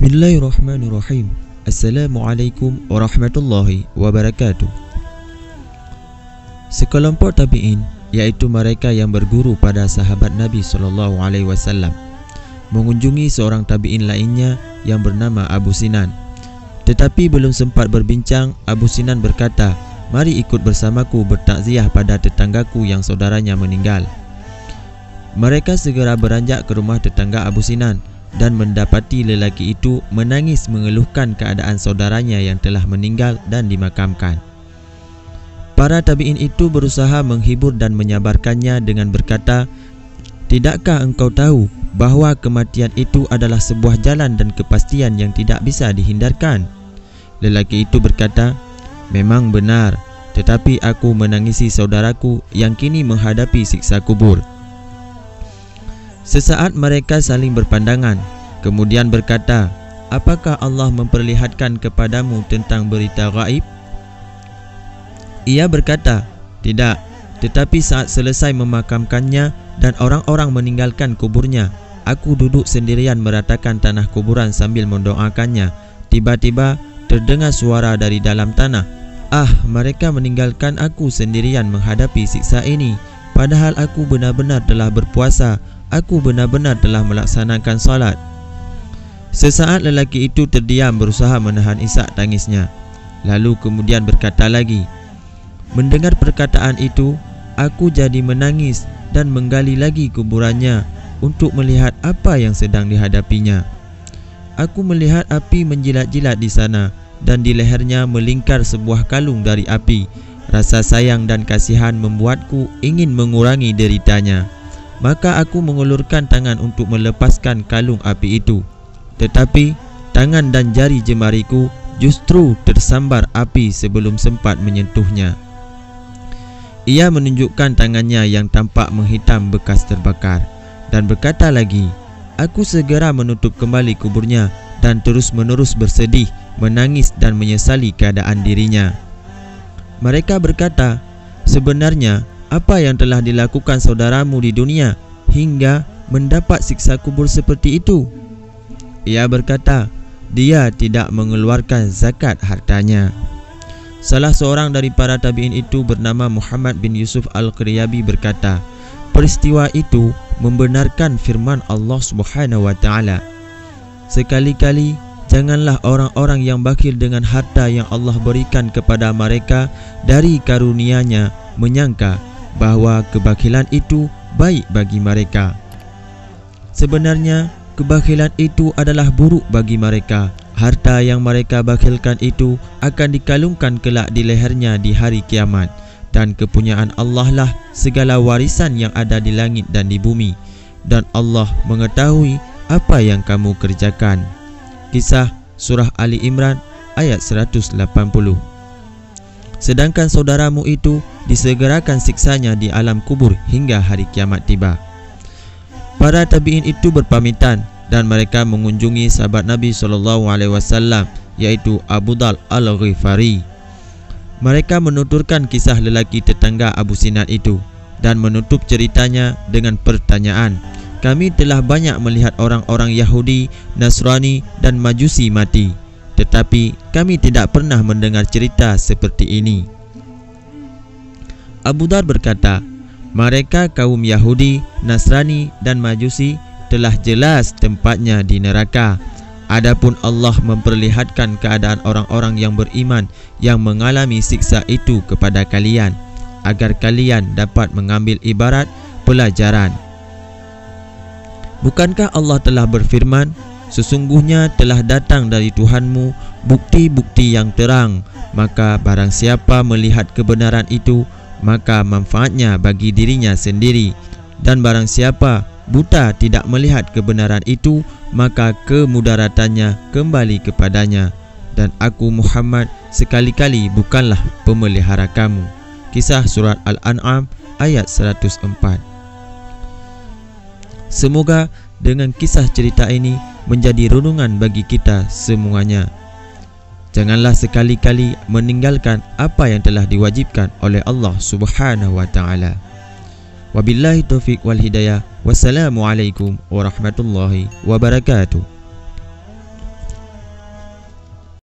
Bismillahirrahmanirrahim. Assalamualaikum warahmatullahi wabarakatuh. Sekelompok tabi'in, yaitu mereka yang berguru pada sahabat Nabi SAW, mengunjungi seorang tabi'in lainnya yang bernama Abu Sinan. Tetapi belum sempat berbincang, Abu Sinan berkata, "Mari ikut bersamaku bertakziah pada tetanggaku yang saudaranya meninggal." Mereka segera beranjak ke rumah tetangga Abu Sinan dan mendapati lelaki itu menangis mengeluhkan keadaan saudaranya yang telah meninggal dan dimakamkan. Para tabi'in itu berusaha menghibur dan menyabarkannya dengan berkata, "Tidakkah engkau tahu bahawa kematian itu adalah sebuah jalan dan kepastian yang tidak bisa dihindarkan?" Lelaki itu berkata, "Memang benar, tetapi aku menangisi saudaraku yang kini menghadapi siksa kubur." Sesaat mereka saling berpandangan, kemudian berkata, "Apakah Allah memperlihatkan kepadamu tentang berita gaib?" Ia berkata, "Tidak, tetapi saat selesai memakamkannya dan orang-orang meninggalkan kuburnya, aku duduk sendirian meratakan tanah kuburan sambil mendoakannya. Tiba-tiba terdengar suara dari dalam tanah, 'Ah, mereka meninggalkan aku sendirian menghadapi siksa ini, padahal aku benar-benar telah berpuasa. Aku benar-benar telah melaksanakan salat.'" Sesaat lelaki itu terdiam berusaha menahan isak tangisnya. Lalu kemudian berkata lagi, "Mendengar perkataan itu, aku jadi menangis dan menggali lagi kuburannya untuk melihat apa yang sedang dihadapinya. Aku melihat api menjilat-jilat di sana dan di lehernya melingkar sebuah kalung dari api. Rasa sayang dan kasihan membuatku ingin mengurangi deritanya. Maka aku mengulurkan tangan untuk melepaskan kalung api itu. Tetapi tangan dan jari jemariku justru tersambar api sebelum sempat menyentuhnya." Ia menunjukkan tangannya yang tampak menghitam bekas terbakar dan berkata lagi, "Aku segera menutup kembali kuburnya dan terus-menerus bersedih, menangis dan menyesali keadaan dirinya." Mereka berkata, "Sebenarnya apa yang telah dilakukan saudaramu di dunia hingga mendapat siksa kubur seperti itu?" Ia berkata, "Dia tidak mengeluarkan zakat hartanya." Salah seorang dari para tabi'in itu bernama Muhammad bin Yusuf Al-Qiryabi berkata, "Peristiwa itu membenarkan firman Allah Subhanahu wa taala, 'Sekali-kali janganlah orang-orang yang bakhil dengan harta yang Allah berikan kepada mereka dari karunia-Nya menyangka bahawa kebakhilan itu baik bagi mereka. Sebenarnya kebakhilan itu adalah buruk bagi mereka. Harta yang mereka bakhilkan itu akan dikalungkan kelak di lehernya di hari kiamat, dan kepunyaan Allah lah segala warisan yang ada di langit dan di bumi, dan Allah mengetahui apa yang kamu kerjakan." Kisah Surah Ali Imran ayat 180. Sedangkan saudaramu itu disegerakan siksanya di alam kubur hingga hari kiamat tiba. Para tabi'in itu berpamitan dan mereka mengunjungi sahabat Nabi SAW, yaitu Abu Dhal Al-Ghifari. Mereka menuturkan kisah lelaki tetangga Abu Sinan itu dan menutup ceritanya dengan pertanyaan, "Kami telah banyak melihat orang-orang Yahudi, Nasrani dan Majusi mati, tetapi kami tidak pernah mendengar cerita seperti ini." Abu Dhar berkata, "Mereka kaum Yahudi, Nasrani dan Majusi telah jelas tempatnya di neraka. Adapun Allah memperlihatkan keadaan orang-orang yang beriman yang mengalami siksa itu kepada kalian, agar kalian dapat mengambil ibarat pelajaran. Bukankah Allah telah berfirman, 'Sesungguhnya telah datang dari Tuhanmu bukti-bukti yang terang, maka barang siapa melihat kebenaran itu, maka manfaatnya bagi dirinya sendiri, dan barang siapa buta tidak melihat kebenaran itu, maka kemudaratannya kembali kepadanya. Dan aku Muhammad sekali-kali bukanlah pemelihara kamu.'" Kisah Surat Al-An'am ayat 104. Semoga dengan kisah cerita ini menjadi renungan bagi kita semuanya. Janganlah sekali-kali meninggalkan apa yang telah diwajibkan oleh Allah Subhanahu wa taala. Wabillahi taufiq wal hidayah. Wassalamualaikum warahmatullahi wabarakatuh.